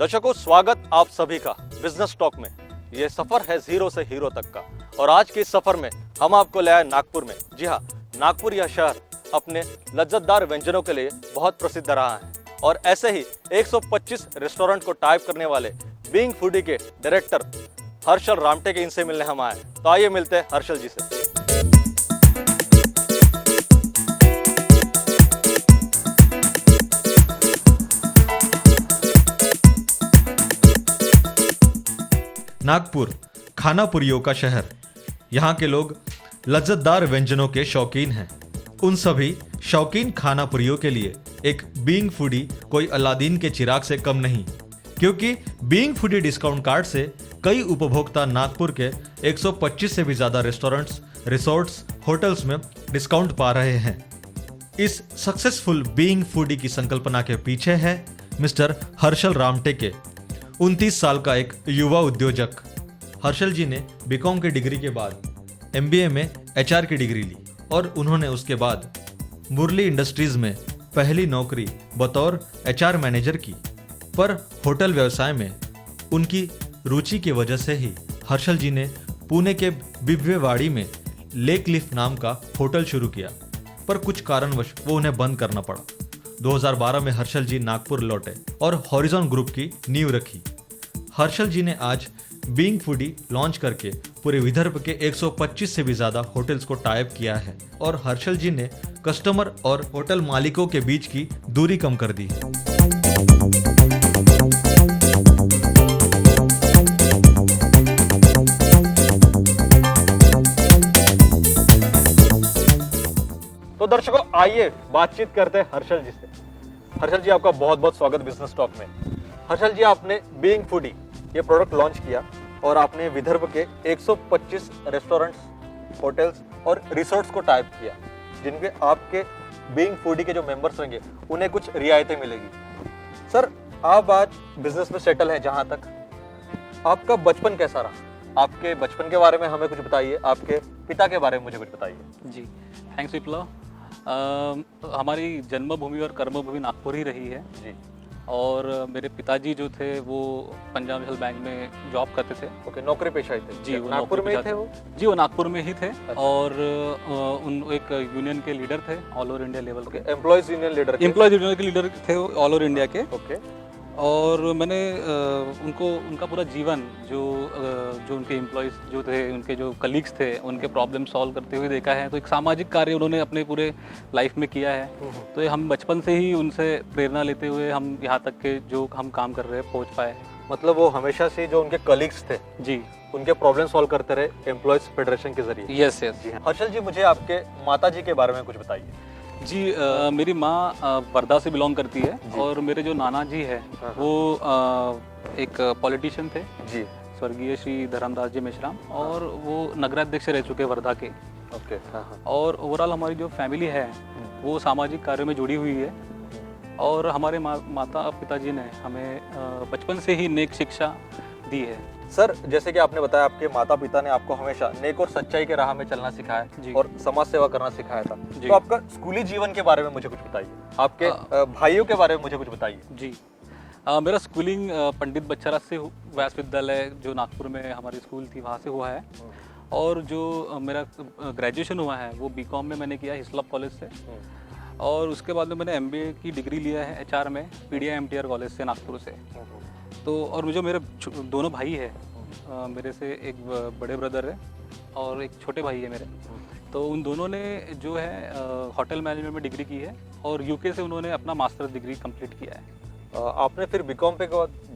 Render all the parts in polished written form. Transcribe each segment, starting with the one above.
दर्शकों, स्वागत आप सभी का बिजनेस टॉक में। ये सफर है जीरो से हीरो तक का और आज के इस सफर में हम आपको ले आए नागपुर में। जी हाँ, नागपुर यह शहर अपने लज्जतदार व्यंजनों के लिए बहुत प्रसिद्ध रहा है और ऐसे ही 125 रेस्टोरेंट को टाइप करने वाले बीइंग फूडी के डायरेक्टर हर्षल रामटे के इनसे मिलने हम आए। तो आइए मिलते हैं हर्षल जी से। नागपुर खानापुरियों का शहर। यहाँ के लोग लज्जतदार व्यंजनों के शौकीन हैं। उन सभी शौकीन खानापुरियों के लिए एक बीइंग फूडी कोई अलादीन के चिराग से कम नहीं, क्योंकि बीइंग फूडी डिस्काउंट कार्ड से कई उपभोक्ता नागपुर के 125 से भी ज्यादा रेस्टोरेंट्स, रिसोर्ट्स, होटल्स में डिस्काउंट पा रहे हैं। इस सक्सेसफुल बीइंग फूडी की संकल्पना के पीछे है मिस्टर हर्षल रामटे के 29 साल का एक युवा उद्योजक। हर्षल जी ने बीकॉम की डिग्री के बाद एमबीए में एचआर की डिग्री ली और उन्होंने उसके बाद मुरली इंडस्ट्रीज में पहली नौकरी बतौर एचआर मैनेजर की। पर होटल व्यवसाय में उनकी रुचि की वजह से ही हर्षल जी ने पुणे के बिब्वेवाड़ी में लेक लिफ नाम का होटल शुरू किया, पर कुछ कारणवश वो उन्हें बंद करना पड़ा। 2012 में हर्षल जी नागपुर लौटे और हॉरिजॉन ग्रुप की नींव रखी। हर्षल जी ने आज बीइंग फूडी लॉन्च करके पूरे विदर्भ के 125 से भी ज्यादा होटल्स को टाइप किया है और हर्षल जी ने कस्टमर और होटल मालिकों के बीच की दूरी कम कर दी है। तो दर्शकों, आइए बातचीत करते हैं हर्षल जी से। हर्षल जी, आपका बहुत बहुत स्वागत बिजनेस टॉक में। हर्षल जी, आपने बीइंग फूडी ये प्रोडक्ट लॉन्च किया और आपने विदर्भ के 125 रेस्टोरेंट्स, होटल्स और रिसोर्ट्स को टाइप किया, जिनके आपके बीइंग फूडी के जो मेंबर्स रहेंगे उन्हें कुछ रियायतें मिलेगी। सर, आप आज बिजनेस में सेटल हैं। जहां तक आपका बचपन कैसा रहा, आपके बचपन के बारे में हमें कुछ बताइए, आपके पिता के बारे में मुझे कुछ बताइए। जी, थैंक्स विप्लव। हमारी जन्मभूमि और कर्मभूमि नागपुर ही रही है जी। और मेरे पिताजी जो थे वो पंजाब नेशनल बैंक में जॉब करते थे। ओके, नौकरी पेशा ही थे जी, वो नागपुर में ही थे वो? जी, वो नागपुर में ही थे। अच्छा। और उन एक यूनियन के लीडर थे, ऑल ओवर इंडिया लेवल के। Employees union leader? Employees union के लीडर थे ऑल ओवर इंडिया के। ओके। और मैंने उनका पूरा जीवन जो उनके एम्प्लॉयज़ जो थे, उनके जो कलीग्स थे, उनके प्रॉब्लम सॉल्व करते हुए देखा है। तो एक सामाजिक कार्य उन्होंने अपने पूरे लाइफ में किया है। तो ये हम बचपन से ही उनसे प्रेरणा लेते हुए हम यहाँ तक के जो हम काम कर रहे हैं पहुँच पाए। मतलब वो हमेशा से जो उनके कलीग्स थे जी, उनके प्रॉब्लम सॉल्व करते रहे एम्प्लॉयज फेडरेशन के जरिए। Yes yes. हर्षल जी, मुझे आपके माता जी के बारे में कुछ बताइए। जी, मेरी माँ वर्धा से बिलोंग करती है और मेरे जो नाना जी है वो एक पॉलिटिशियन थे जी, स्वर्गीय श्री धर्मदास जी मेश्राम, और वो नगराध्यक्ष रह चुके वर्धा के। ओके। और ओवरऑल हमारी जो फैमिली है वो सामाजिक कार्यों में जुड़ी हुई है और हमारे माता पिताजी ने हमें बचपन से ही नेक शिक्षा दी है। सर, जैसे कि आपने बताया आपके माता पिता ने आपको हमेशा नेक और सच्चाई के राह में चलना सिखाया और समाज सेवा करना सिखाया था। तो आपका स्कूली जीवन के बारे में मुझे कुछ बताइए, आपके भाइयों के बारे में मुझे कुछ बताइए। जी, मेरा स्कूलिंग पंडित बच्चाराज से व्यास विद्यालय जो नागपुर में हमारी स्कूल थी वहाँ से हुआ है। और जो मेरा ग्रेजुएशन हुआ है वो बीकॉम में मैंने किया हिस्लॉप कॉलेज से। और उसके बाद में मैंने एमबीए की डिग्री लिया है एचआर में पीडीआई एमटीआर कॉलेज से नागपुर से। तो और मुझे मेरे दोनों भाई है, मेरे से एक बड़े ब्रदर है और एक छोटे भाई है मेरे। तो उन दोनों ने जो है होटल मैनेजमेंट में डिग्री की है और यूके से उन्होंने अपना मास्टर्स डिग्री कंप्लीट किया है। आपने फिर बीकॉम पे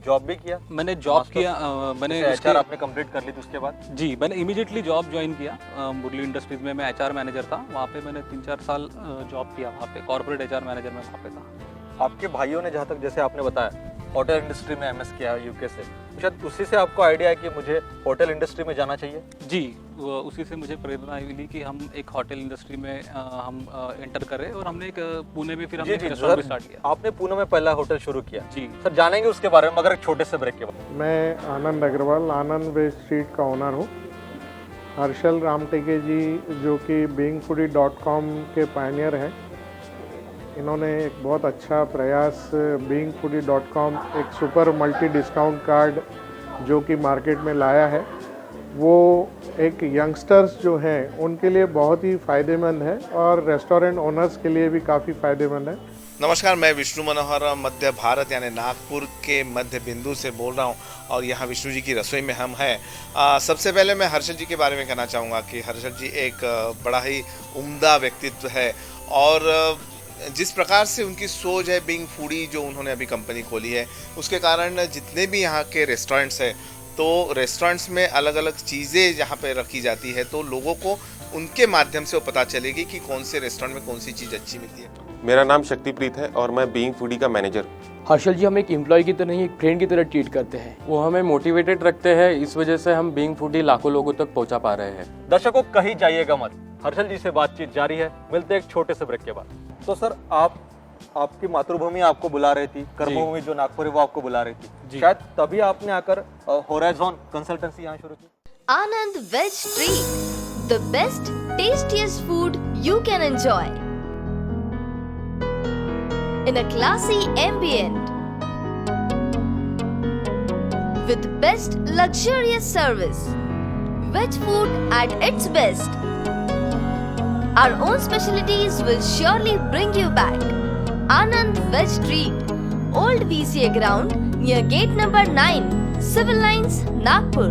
जॉब भी किया? मैंने जॉब किया, मैंने एचआर आपने कंप्लीट कर ली थी उसके बाद? जी, मैंने इमीडिएटली जॉब ज्वाइन किया। मुरली इंडस्ट्रीज में मैं एचआर मैनेजर था। वहाँ पे मैंने 3-4 साल जॉब किया, वहाँ पे कॉर्पोरेट एचआर मैनेजर में वहाँ पे था। आपके भाइयों ने, जहाँ तक जैसे आपने बताया, होटल इंडस्ट्री में एमएस किया यूके से, शायद उसी से आपको आइडिया है कि मुझे होटल इंडस्ट्री में जाना चाहिए? जी, उसी से मुझे प्रेरणा मिली कि हम एक होटल इंडस्ट्री में हम एंटर करें और हमने एक पुणे में फिर हमने रेस्टोरेंट स्टार्ट किया। आपने पुणे में पहला होटल शुरू किया? जी सर, जानेंगे उसके बारे में मगर एक छोटे से ब्रेक के बाद। मैं आनंद अग्रवाल, आनंद वेस्ट स्ट्रीट का ओनर हूँ। हर्षल रामटेके जी जो कि beingfoodie.com के पायनियर हैं, इन्होंने एक बहुत अच्छा प्रयास beingfoodie.com एक सुपर मल्टी डिस्काउंट कार्ड जो कि मार्केट में लाया है, वो एक यंगस्टर्स जो हैं उनके लिए बहुत ही फ़ायदेमंद है और रेस्टोरेंट ओनर्स के लिए भी काफ़ी फ़ायदेमंद है। नमस्कार, मैं विष्णु मनोहर मध्य भारत यानी नागपुर के मध्य बिंदु से बोल रहा हूं और यहाँ विष्णु जी की रसोई में हम हैं। सबसे पहले मैं हर्षल जी के बारे में कहना चाहूँगा कि हर्षल जी एक बड़ा ही उम्दा व्यक्तित्व है और जिस प्रकार से उनकी सोच है बीइंग फूडी जो उन्होंने अभी कंपनी खोली है, उसके कारण जितने भी यहाँ के रेस्टोरेंट्स हैं तो रेस्टोरेंट्स में अलग अलग चीज़ें जहाँ पे रखी जाती है तो लोगों को उनके माध्यम से वो पता चलेगी कि कौन से रेस्टोरेंट में कौन सी चीज़ अच्छी मिलती है। मेरा नाम शक्तिप्रीत है और मैं बीइंग फूडी का मैनेजर। हर्षल जी हमें एक एम्प्लॉय की तरह नहीं, एक फ्रेंड की तरह ट्रीट करते हैं। वो हमें मोटिवेटेड रखते हैं, इस वजह से हम बीइंग फूडी लाखों लोगों तक पहुंचा पा रहे हैं। दर्शकों, कहीं जाइएगा मत, हर्षल जी से बातचीत जारी है। मिलते हैं एक छोटे से ब्रेक के बाद। तो सर, आपकी मातृभूमि आपको बुला रही थी, कर्मभूमि जो नागपुर है वो आपको बुला रही थी, शायद तभी आपने आकर होराइजन कंसल्टेंसी यहाँ शुरू की। Anand Veg Street, the best, tastiest food you can enjoy in a classy ambient with best luxurious service. Veg food at its best. Our own specialties will surely bring you back. Anand Veg Street, Old VCA ground near gate number 9, Civil Lines, Nagpur.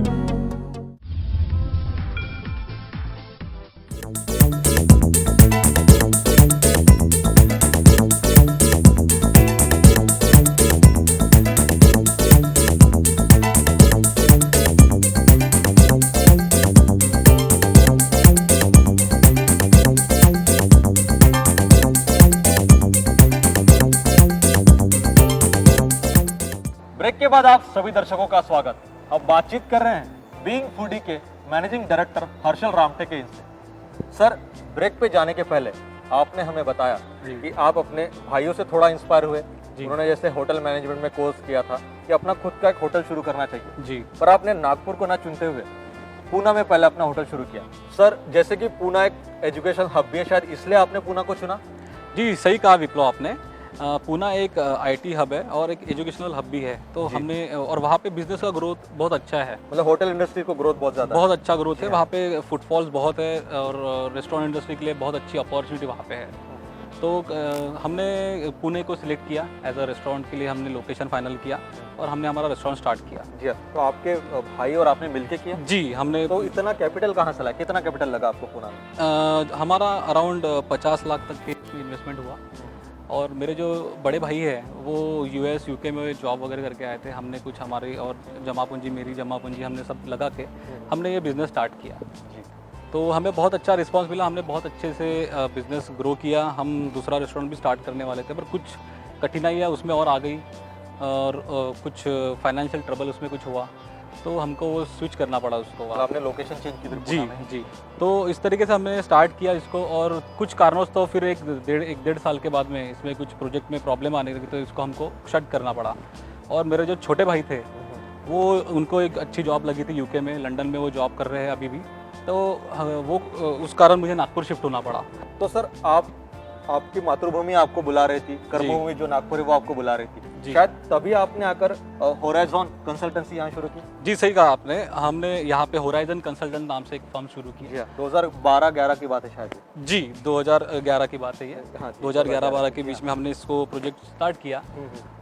Break के बाद आप सभी दर्शकों का स्वागत। अब बातचीत कर रहे हैं बीइंग फूडी के मैनेजिंग डायरेक्टर हर्षल रामटे के इनसे। सर, ब्रेक पे जाने के पहले आपने हमें बताया कि आप अपने भाइयों से थोड़ा इंस्पायर हुए। उन्होंने जैसे होटल मैनेजमेंट में कोर्स किया था कि अपना खुद का एक होटल शुरू करना चाहिए जी, पर आपने नागपुर को ना चुनते हुए पूना में पहले अपना होटल शुरू किया। सर, जैसे कि पूना एक एजुकेशन हब भी है, शायद इसलिए आपने पूना को चुना? जी, सही कहा विप्लव आपने। पूना एक आईटी हब है और एक एजुकेशनल हब भी है, तो हमने और वहाँ पे बिजनेस का ग्रोथ बहुत अच्छा है। मतलब होटल इंडस्ट्री को ग्रोथ बहुत ज़्यादा, बहुत अच्छा ग्रोथ है वहाँ पे, फुटफॉल्स बहुत है और रेस्टोरेंट इंडस्ट्री के लिए बहुत अच्छी अपॉर्चुनिटी वहाँ पे है। तो हमने पुणे को सिलेक्ट किया एज अ रेस्टोरेंट के लिए, हमने लोकेशन फाइनल किया और हमने हमारा रेस्टोरेंट स्टार्ट किया। जी, तो आपके भाई और आपने मिलके किया? जी, हमने। तो इतना कैपिटल कहाँ से लाया, कितना कैपिटल लगा आपको पुणे में? हमारा अराउंड 50 लाख तक के इन्वेस्टमेंट हुआ और मेरे जो बड़े भाई हैं वो यूएस यूके में जॉब वगैरह करके आए थे। हमने कुछ हमारी और जमा पूंजी, मेरी जमा पूंजी हमने सब लगा के हमने ये बिज़नेस स्टार्ट किया। तो हमें बहुत अच्छा रिस्पांस मिला, हमने बहुत अच्छे से बिज़नेस ग्रो किया। हम दूसरा रेस्टोरेंट भी स्टार्ट करने वाले थे पर कुछ कठिनाइयाँ उसमें और आ गई और कुछ फाइनेंशियल ट्रबल उसमें कुछ हुआ तो हमको वो स्विच करना पड़ा उसको। आपने लोकेशन चेंज की थी? जी। तो इस तरीके से हमने स्टार्ट किया इसको और कुछ कारणों से तो फिर एक डेढ़ साल के बाद में इसमें कुछ प्रोजेक्ट में प्रॉब्लम आने लगी तो इसको हमको शट करना पड़ा। और मेरे जो छोटे भाई थे वो, उनको एक अच्छी जॉब लगी थी यूके में, लंदन में वो जॉब कर रहे हैं अभी भी, तो वो उस कारण मुझे नागपुर शिफ्ट होना पड़ा। तो सर, आपकी मातृभूमि आपको बुला रही थी, कर्मभूमि जो नागपुर है वो आपको बुला रही थी, शायद तभी आपने आकर होराइजन कंसल्टेंसी यहाँ शुरू की? जी, सही कहा आपने। हमने यहाँ पे होराइजन कंसल्टेंट नाम से एक फर्म शुरू की। 2012-11 की बात है शायद? जी, 2011 की बात है ये। हाँ, 2011-12 के बीच में हमने इसको प्रोजेक्ट स्टार्ट किया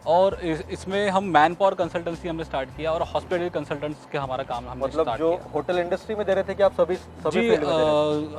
और इसमें हम मैन पावर कंसल्टेंसी हमने स्टार्ट किया और हॉस्पिटल कंसल्टेंट्स के हमारा काम हमने मतलब स्टार्ट जो किया। होटल इंडस्ट्री में दे रहे थे कि आप सभी जी,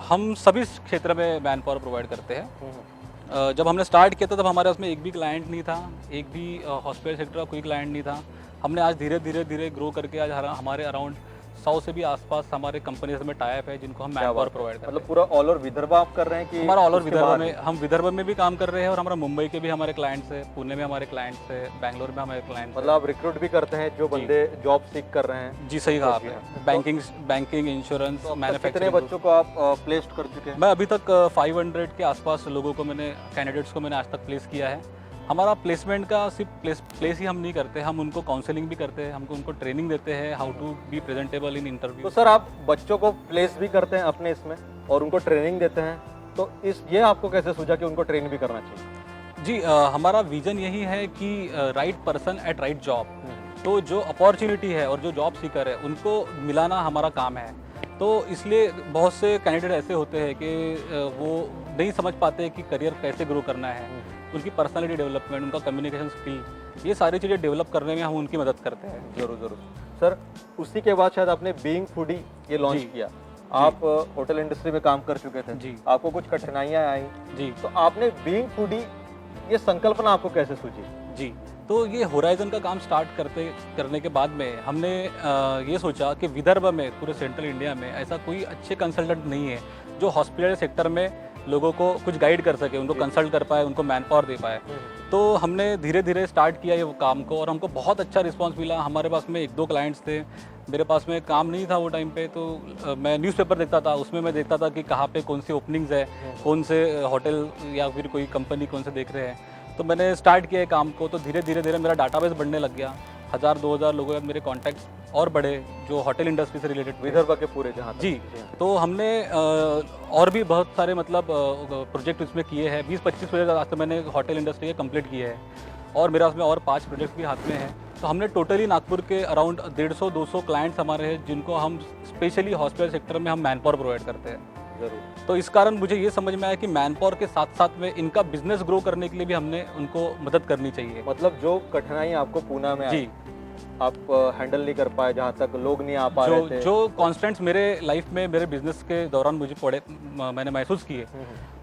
हम सभी क्षेत्र में मैन पावर प्रोवाइड करते हैं। जब हमने स्टार्ट किया था तब हमारे उसमें एक भी क्लाइंट नहीं था, एक भी हॉस्पिटल सेक्टर का कोई क्लाइंट नहीं था। हमने आज धीरे धीरे ग्रो करके आज हमारे अराउंड 100 से भी आसपास हमारे कंपनीज में टाइप है जिनको हम मैन पावर प्रोवाइड करते हैं। मतलब पूरा ऑल ओवर विदर्भ आप कर रहे हैं कि? हमारा ऑल ओवर विदर्भ में, हम विदर्भ में भी काम कर रहे हैं और हमारा मुंबई के भी हमारे क्लाइंट्स है, पुणे में हमारे क्लाइंट्स है, बैंगलोर में हमारे क्लाइंट्स। मतलब आप रिक्रूट भी करते हैं जो बंदे जॉब सीख कर रहे हैं? जी, सही कहा आपने। Banking, insurance, manufacturing. कितने बच्चों को आप प्लेस्ड कर चुके हैं? मैं अभी तक 500 के आसपास लोगों को कैंडिडेट्स को मैंने आज तक प्लेस किया है। हमारा प्लेसमेंट का सिर्फ प्लेस ही हम नहीं करते, हम उनको काउंसलिंग भी करते हैं, उनको ट्रेनिंग देते हैं how to be presentable in interview. तो सर, आप बच्चों को प्लेस भी करते हैं अपने इसमें और उनको ट्रेनिंग देते हैं, तो ये आपको कैसे सूझा कि उनको ट्रेन भी करना चाहिए? जी हमारा विजन यही है कि right person at right job. तो जो अपॉर्चुनिटी है और जो जॉब सीकर है उनको मिलाना हमारा काम है। तो इसलिए बहुत से कैंडिडेट ऐसे होते हैं कि वो नहीं समझ पाते कि करियर कैसे ग्रो करना है। उनकी पर्सनालिटी डेवलपमेंट, उनका कम्युनिकेशन स्किल, ये सारी चीज़ें डेवलप करने में हम उनकी मदद करते हैं। जरूर जरूर सर, उसी के बाद शायद आपने बीइंग फूडी ये लॉन्च जी। किया। आप होटल इंडस्ट्री में काम कर चुके थे जी। आपको कुछ कठिनाइयाँ आई, जी तो आपने बीइंग फूडी ये संकल्पना आपको कैसे सूझी? जी, तो ये होराइजन का काम स्टार्ट करने के बाद में हमने ये सोचा कि विदर्भ में, पूरे सेंट्रल इंडिया में ऐसा कोई अच्छे कंसल्टेंट नहीं है जो हॉस्पिटल सेक्टर में लोगों को कुछ गाइड कर सके, उनको कंसल्ट कर पाए, उनको मैन पावर दे पाए। तो हमने धीरे धीरे स्टार्ट किया ये काम को और हमको बहुत अच्छा रिस्पांस मिला। हमारे पास में 1-2 क्लाइंट्स थे, मेरे पास में काम नहीं था वो टाइम पे, तो मैं न्यूज़पेपर देखता था, उसमें मैं देखता था कि कहाँ पे कौन सी ओपनिंग्स है, कौन से होटल या फिर कोई कंपनी कौन से देख रहे हैं। तो मैंने स्टार्ट किया काम को, तो धीरे धीरे मेरा डाटाबेस बढ़ने लग गया। 1000-2000 लोगों के मेरे कॉन्टैक्ट्स और बढ़े जो होटल इंडस्ट्री से रिलेटेड। विदर्भ के पूरे जहाँ तक। जी, तो हमने और भी बहुत सारे मतलब प्रोजेक्ट इसमें किए हैं। 20-25 प्रोजेक्ट आज तक मैंने होटल इंडस्ट्री के कंप्लीट किए हैं और मेरा उसमें और 5 प्रोजेक्ट भी हाथ में हैं। तो हमने टोटली नागपुर के अराउंड 150-200 क्लाइंट्स हमारे हैं जिनको हम स्पेशली हॉस्पिटल सेक्टर में हम मैन पावर प्रोवाइड करते हैं। जरूर। तो इस कारण मुझे ये समझ में आया कि मैन पावर के साथ साथ में इनका बिजनेस ग्रो करने के लिए भी हमने उनको मदद करनी चाहिए। मतलब जो कठिनाई आपको पूना में आई, जी, आप हैंडल नहीं कर पाए, जहाँ तक लोग नहीं आ पा रहे थे। जो कॉन्स्टेंट्स मेरे लाइफ में, मेरे बिजनेस के दौरान मुझे मैंने महसूस किए,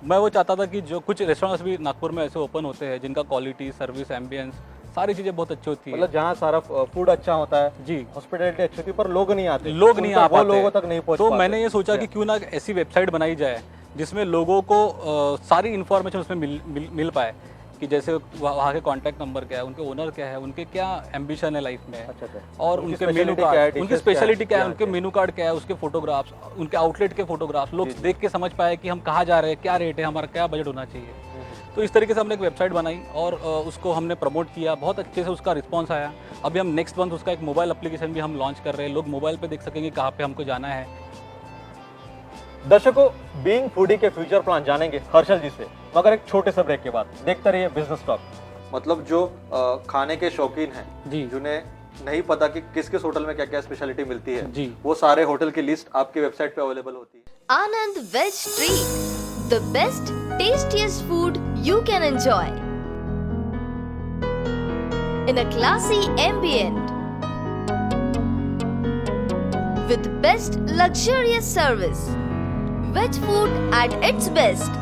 मैं वो चाहता था कि जो कुछ रेस्टोरेंट्स भी नागपुर में ऐसे ओपन होते हैं जिनका क्वालिटी, सर्विस, एम्बियंस, सारी चीज़ें बहुत अच्छी होती है। मतलब जहाँ सारा फूड अच्छा होता है, जी, हॉस्पिटैलिटी अच्छी होती है, पर लोग नहीं आते, लोग नहीं आ पाते, वो लोगों तक नहीं पहुँच तो पाते। मैंने ये सोचा कि क्यों ना ऐसी वेबसाइट बनाई जाए जिसमें लोगों को सारी इन्फॉर्मेशन उसमें मिल पाए कि जैसे वहाँ के कॉन्टैक्ट नंबर क्या है, उनके ओनर क्या है, उनके क्या एम्बिशन है लाइफ में, अच्छा, और उनकी उनके speciality मेनू क्या है, कार्ड, उनकी dishes क्या है, स्पेशलिटी क्या है, क्या उनके है। मेनू कार्ड क्या है, उसके फोटोग्राफ्स, उनके आउटलेट के फोटोग्राफ्स, लोग देख के समझ पाए कि हम कहाँ जा रहे हैं, क्या रेट है, हमारा क्या बजट होना चाहिए। तो इस तरीके से हमने एक वेबसाइट बनाई और उसको हमने प्रमोट किया, बहुत अच्छे से उसका रिस्पांस आया। अभी हम नेक्स्ट मंथ उसका एक मोबाइल एप्लीकेशन भी हम लॉन्च कर रहे हैं, लोग मोबाइल पे देख सकेंगे कहाँ पे हमको जाना है। दर्शकों, बीइंग फूडी के फ्यूचर प्लान जानेंगे हर्षल जी से, मगर एक छोटे से ब्रेक के बाद। देखते रहिए बिजनेस टॉक। मतलब जो खाने के शौकीन हैं, जी, जिन्हें नहीं पता कि किस किस होटल में क्या क्या स्पेशलिटी मिलती है, जी, वो सारे होटल की लिस्ट आपकी वेबसाइट पे अवेलेबल होती है। Anand Veg Street, the best, tastiest food you can enjoy. In a classy ambient. With best luxurious service. Veg food at its best.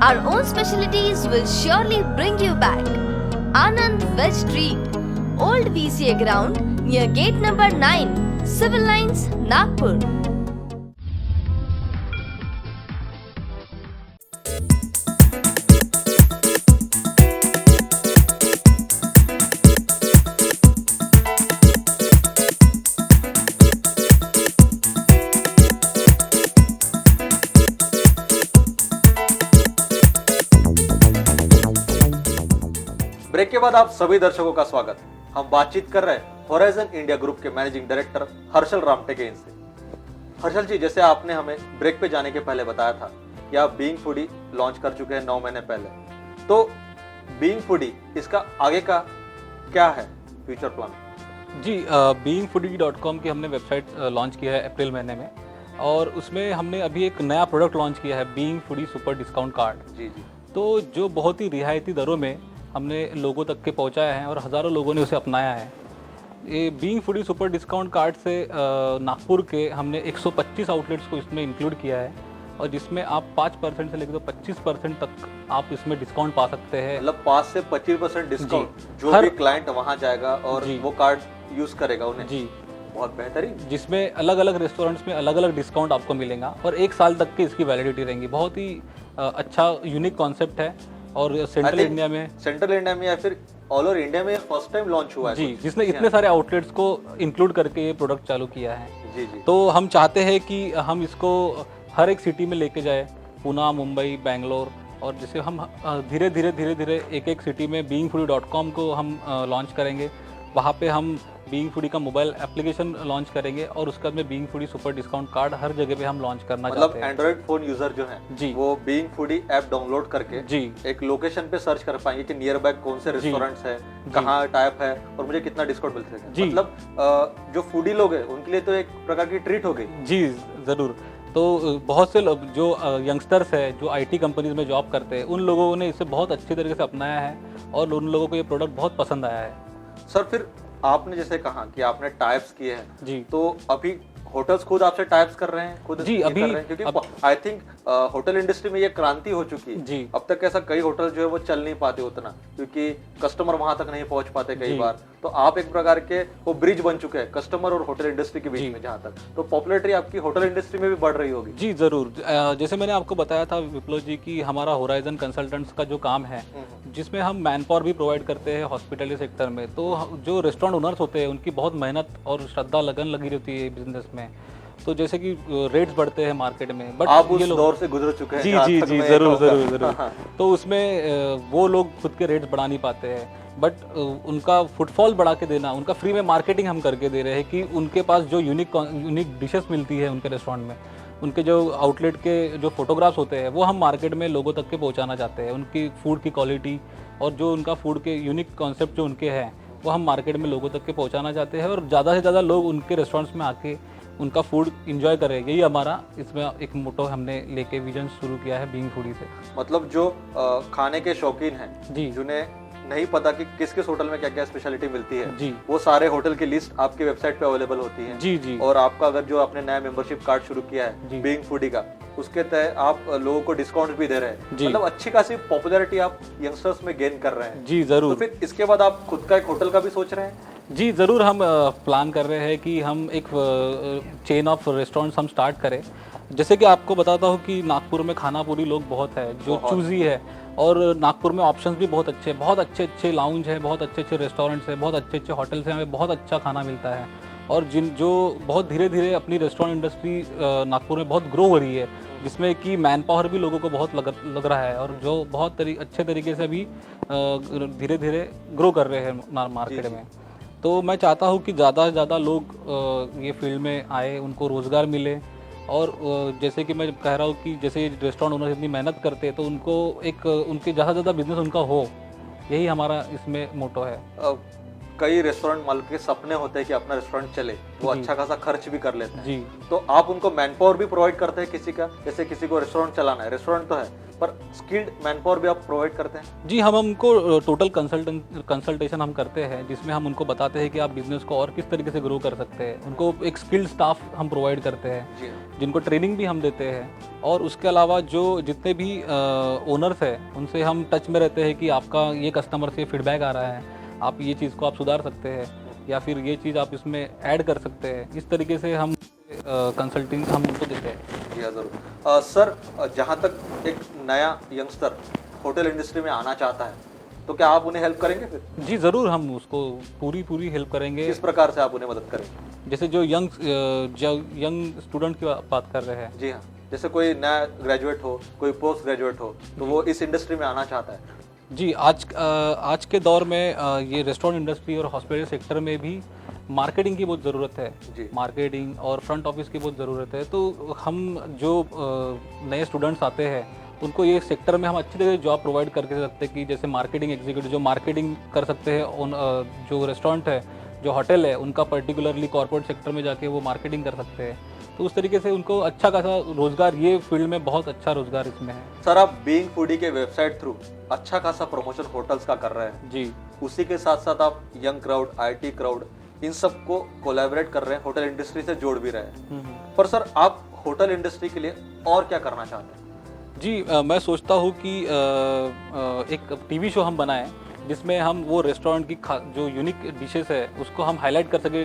Our own specialties will surely bring you back. Anand Veg Street, Old VCA ground near gate number 9, Civil Lines, Nagpur. Break के बाद आप सभी दर्शकों का स्वागत। हम बातचीत कर रहे हैं होराइजन इंडिया ग्रुप के मैनेजिंग डायरेक्टर हर्षल रामटेके इनसे। हर्षल जी, जैसे आपने हमें ब्रेक पे जाने के पहले बताया था कि आप बीइंग फूडी लॉन्च कर चुके हैं 9 महीने पहले, तो बीइंग फूडी इसका आगे का क्या है फ्यूचर प्लान? जी, beingfoodie.com की हमने वेबसाइट लॉन्च किया है अप्रैल महीने में और उसमें हमने अभी एक नया प्रोडक्ट लॉन्च किया है, being foodie super discount card. जी जी। तो जो बहुत ही रियायती दरों में हमने लोगों तक के पहुंचाया है और हज़ारों लोगों ने उसे अपनाया है। ये being foodie super discount card से नागपुर के हमने 125 आउटलेट्स को इसमें इंक्लूड किया है और जिसमें आप 5% से लेकर 25% तक आप इसमें डिस्काउंट पा सकते हैं। मतलब 5 से 25% डिस्काउंट, जो हर- भी क्लाइंट वहां जाएगा और जी। वो कार्ड यूज करेगा उन्हें। जी, बहुत बेहतरीन। जिसमें अलग अलग रेस्टोरेंट्स में अलग अलग डिस्काउंट आपको मिलेगा और 1 साल तक की इसकी वैलिडिटी रहेंगी। बहुत ही अच्छा यूनिक कॉन्सेप्ट है और सेंट्रल इंडिया में, सेंट्रल इंडिया में या फिर ऑल ओवर इंडिया में फर्स्ट टाइम लॉन्च हुआ है। जी, जिसने इतने सारे आउटलेट्स को इंक्लूड करके ये प्रोडक्ट चालू किया है। जी जी। तो हम चाहते हैं कि हम इसको हर एक सिटी में लेके जाए, पुणे, मुंबई, बेंगलोर, और जैसे हम धीरे धीरे एक एक सिटी में beingfoodie.com को हम लॉन्च करेंगे। वहाँ पे हम बीइंग फूडी का मोबाइल एप्लीकेशन लॉन्च करेंगे और उसके बाद में being foodie super discount card हर जगह पे हम लॉन्च करना मतलब चाहते हैं। एंड्रॉइड फोन यूजर जो है जी। वो बीइंग फूडी ऐप डाउनलोड करके जी एक लोकेशन पे सर्च कर पाएंगे कि नियर बाय कौन से रेस्टोरेंट्स है, कहाँ टाइप है और मुझे कितना डिस्काउंट मिल सकेगा। जी। मतलब जो फूडी लोग हैं उनके लिए तो एक प्रकार की ट्रीट हो गई। जी ज़रूर। तो बहुत से जो यंगस्टर्स है जो आईटी कंपनीज में जॉब करते हैं उन लोगों ने इसे बहुत अच्छी तरीके से अपनाया है और उन लोगों को ये प्रोडक्ट बहुत पसंद आया है। सर फिर आपने जैसे कहा कि आपने टाइप्स किए हैं, जी। तो अभी होटल्स खुद आपसे टाइप्स कर रहे हैं, खुद जी, ये अभी कर रहे हैं, क्योंकि आई थिंक होटल इंडस्ट्री में ये क्रांति हो चुकी है। जी। अब तक ऐसा कई होटल जो है वो चल नहीं पाते उतना, क्योंकि कस्टमर वहां तक नहीं पहुंच पाते कई बार। तो आप एक प्रकार के वो ब्रिज बन चुके हैं कस्टमर और होटल इंडस्ट्री के बीच में, जहां तक तो पॉपुलैरिटी आपकी होटल इंडस्ट्री में भी बढ़ रही होगी। जी ज़रूर। जैसे मैंने आपको बताया था विप्लव जी कि हमारा होराइजन कंसल्टेंट्स का जो काम है जिसमें हम मैन पावर भी प्रोवाइड करते हैं हॉस्पिटलिटी सेक्टर में, तो जो रेस्टोरेंट ओनर्स होते हैं उनकी बहुत मेहनत और श्रद्धा लगन लगी रहती है बिजनेस में। तो जैसे कि रेट्स बढ़ते हैं मार्केट में, बट आप उस दौर से गुजर चुके हैं। जी जहाँ जी तक जी मैं ज़रूर कहूँगा। ज़रूर ज़रूर। तो उसमें वो लोग खुद के रेट्स बढ़ा नहीं पाते हैं, बट उनका फुटफॉल बढ़ा के देना, उनका फ्री में मार्केटिंग हम करके दे रहे हैं कि उनके पास जो यूनिक डिशेस मिलती है उनके रेस्टोरेंट में, उनके जो आउटलेट के जो फोटोग्राफ्स होते हैं वो हम मार्केट में लोगों तक के पहुंचाना चाहते हैं। उनकी फूड की क्वालिटी और जो उनका फूड के यूनिक कॉन्सेप्ट जो उनके हैं वो हम मार्केट में लोगों तक के पहुंचाना चाहते हैं और ज़्यादा से ज़्यादा लोग उनके रेस्टोरेंट्स में आके उनका फूड इंजॉय करें। यही हमारा इसमें एक मोटो हमने लेके विजन शुरू किया है बीइंग फूडी से। मतलब जो खाने के शौकीन हैं, जी। जिन्हें नहीं पता कि किस किस होटल में क्या क्या स्पेशलिटी मिलती है, जी। वो सारे होटल की लिस्ट आपकी वेबसाइट पे अवेलेबल होती है। जी जी और आपका अगर जो आपने नया मेंबरशिप कार्ड शुरू किया जी। है बीइंग फूडी का, उसके तहत आप लोगों को डिस्काउंट भी दे रहे हैं। जी। मतलब अच्छी खासी पॉपुलैरिटी आप यंगस्टर्स में गेन कर रहे हैं। जी तो ज़रूर। फिर इसके बाद आप खुद का एक होटल का भी सोच रहे हैं? जी ज़रूर। हम प्लान कर रहे हैं कि हम एक चेन ऑफ रेस्टोरेंट्स हम स्टार्ट करें। जैसे कि आपको बताता हूँ कि नागपुर में खानापुरी लोग बहुत है जो चूजी है, और नागपुर में ऑप्शंस भी बहुत अच्छे अच्छे लाउंज है, बहुत अच्छे अच्छे रेस्टोरेंट्स हैं, बहुत अच्छे अच्छे होटल्स हैं, हमें बहुत अच्छा खाना मिलता है। और जो बहुत धीरे धीरे अपनी रेस्टोरेंट इंडस्ट्री नागपुर में बहुत ग्रो हो रही है, जिसमें कि मैन पावर भी लोगों को बहुत लग रहा है और जो बहुत अच्छे तरीके से अभी धीरे धीरे ग्रो कर रहे हैं मार्केट में। तो मैं चाहता हूँ कि ज़्यादा से ज़्यादा लोग ये फील्ड में आए, उनको रोज़गार मिले। और जैसे कि मैं कह रहा हूँ कि जैसे रेस्टोरेंट ओनर इतनी मेहनत करते हैं तो उनको एक उनके ज़्यादा से ज़्यादा बिजनेस उनका हो, यही हमारा इसमें मोटो है। कई रेस्टोरेंट मालिक के सपने होते हैं कि अपना रेस्टोरेंट चले, वो अच्छा खासा खर्च भी कर लेते हैं। जी। तो आप उनको मैन पावर भी प्रोवाइड करते हैं किसी का, जैसे किसी को रेस्टोरेंट चलाना है, रेस्टोरेंट तो है पर स्किल्ड मैन पावर भी आप प्रोवाइड करते हैं? जी, हम उनको टोटल कंसल्टेशन हम करते हैं, जिसमें हम उनको बताते हैं कि आप बिजनेस को और किस तरीके से ग्रो कर सकते हैं। उनको एक स्किल्ड स्टाफ हम प्रोवाइड करते हैं जिनको ट्रेनिंग भी हम देते हैं। और उसके अलावा जो जितने भी ओनर्स हैं उनसे हम टच में रहते हैं कि आपका ये कस्टमर से फीडबैक आ रहा है, आप ये चीज़ को आप सुधार सकते हैं या फिर ये चीज़ आप इसमें ऐड कर सकते हैं। इस तरीके से हम कंसल्टिंग हम उनको देते हैं। जी हाँ, ज़रूर। सर, जहाँ तक एक नया यंगस्टर होटल इंडस्ट्री में आना चाहता है तो क्या आप उन्हें हेल्प करेंगे फिर? जी ज़रूर, हम उसको पूरी हेल्प करेंगे। किस प्रकार से आप उन्हें मदद करेंगे? जैसे जो यंग स्टूडेंट की बात कर रहे हैं। जी हाँ, जैसे कोई नया ग्रेजुएट हो, कोई पोस्ट ग्रेजुएट हो, तो वो इस इंडस्ट्री में आना चाहता है। जी, आज के दौर में ये रेस्टोरेंट इंडस्ट्री और हॉस्पिटल सेक्टर में भी मार्केटिंग की बहुत ज़रूरत है। मार्केटिंग और फ्रंट ऑफिस की बहुत ज़रूरत है। तो हम जो नए स्टूडेंट्स आते हैं उनको ये सेक्टर में हम अच्छी तरह जॉब प्रोवाइड करके सकते हैं कि जैसे मार्केटिंग एग्जीक्यूटिव जो मार्केटिंग कर सकते हैं, जो रेस्टोरेंट है, जो होटल है, उनका पर्टिकुलरली कॉर्पोरेट सेक्टर में जाके वो मार्केटिंग कर सकते हैं। तो उस तरीके से उनको अच्छा खासा रोजगार, ये फील्ड में बहुत अच्छा रोजगार इसमें है। सर, आप बीइंग फूडी के वेबसाइट थ्रू अच्छा खासा प्रमोशन होटल्स का कर रहे हैं। जी। उसी के साथ साथ आप यंग क्राउड, आईटी क्राउड, इन सबको कोलैबोरेट कर रहे हैं, होटल इंडस्ट्री से जोड़ भी रहे हैं। पर सर, आप होटल इंडस्ट्री के लिए और क्या करना चाहते हैं? जी, मैं सोचता हूँ कि एक टीवी शो हम बनाएं जिसमें हम वो रेस्टोरेंट की जो यूनिक डिशेस है उसको हम हाईलाइट कर सके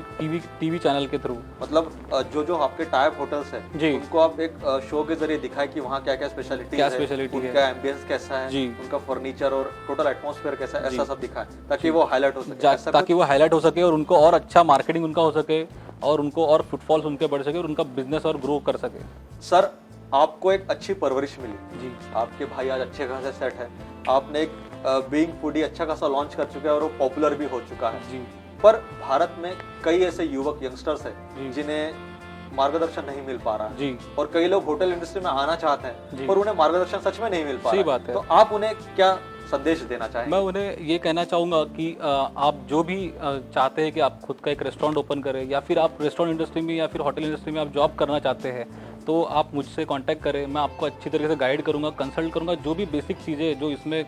टीवी चैनल के थ्रू। मतलब जो आपके टाइप होटल्स हैं जी, उनको आप एक शो के जरिए दिखाएं कि वहाँ क्या क्या स्पेशलिटी है, उनका एम्बियंस कैसा है जी, उनका फर्नीचर और टोटल एटमॉस्फेयर कैसा है, ऐसा सब दिखाएं ताकि वो हाईलाइट हो सके, ताकि वो हाईलाइट हो सके और उनको और अच्छा मार्केटिंग उनका हो सके और उनको और फुटफॉल्स उनके बढ़ सके और उनका बिजनेस और ग्रो कर सके। सर, आपको एक अच्छी परवरिश मिली जी, आपके भाई आज अच्छे खासे सेट है, आपने एक बीइंग फूडी अच्छा खासा लॉन्च कर चुका है और वो पॉपुलर भी हो चुका है जी। पर भारत में कई ऐसे युवक यंगस्टर्स जी। हैं जिन्हें मार्गदर्शन नहीं मिल पा रहा है जी और कई लोग होटल इंडस्ट्री में आना चाहते हैं जी। पर उन्हें मार्गदर्शन सच में नहीं मिल पा सही रहा बात है। तो आप उन्हें क्या संदेश देना चाहेंगे? मैं उन्हें ये कहना चाहूँगा कि आप जो भी चाहते हैं कि आप खुद का एक रेस्टोरेंट ओपन करें या फिर आप रेस्टोरेंट इंडस्ट्री में या फिर होटल इंडस्ट्री में आप जॉब करना चाहते हैं तो आप मुझसे कांटेक्ट करें। मैं आपको अच्छी तरीके से गाइड करूँगा, कंसल्ट करूँगा। जो भी बेसिक चीज़ें जो इसमें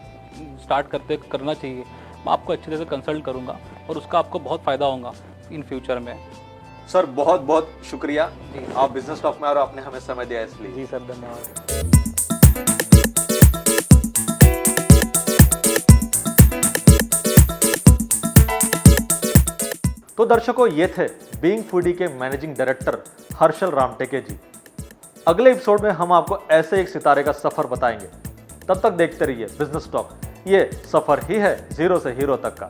स्टार्ट करते करना चाहिए मैं आपको अच्छी तरह से कंसल्ट करूँगा और उसका आपको बहुत फ़ायदा होगा इन फ्यूचर में। सर बहुत बहुत शुक्रिया, आप बिजनेस टॉक में और आपने हमें समय दिया इसलिए। जी सर, धन्यवाद। तो दर्शकों, ये थे बीइंग फूडी के मैनेजिंग डायरेक्टर हर्षल रामटेके जी। अगले एपिसोड में हम आपको ऐसे एक सितारे का सफर बताएंगे। तब तक देखते रहिए बिजनेस टॉक, ये सफर ही है जीरो से हीरो तक का।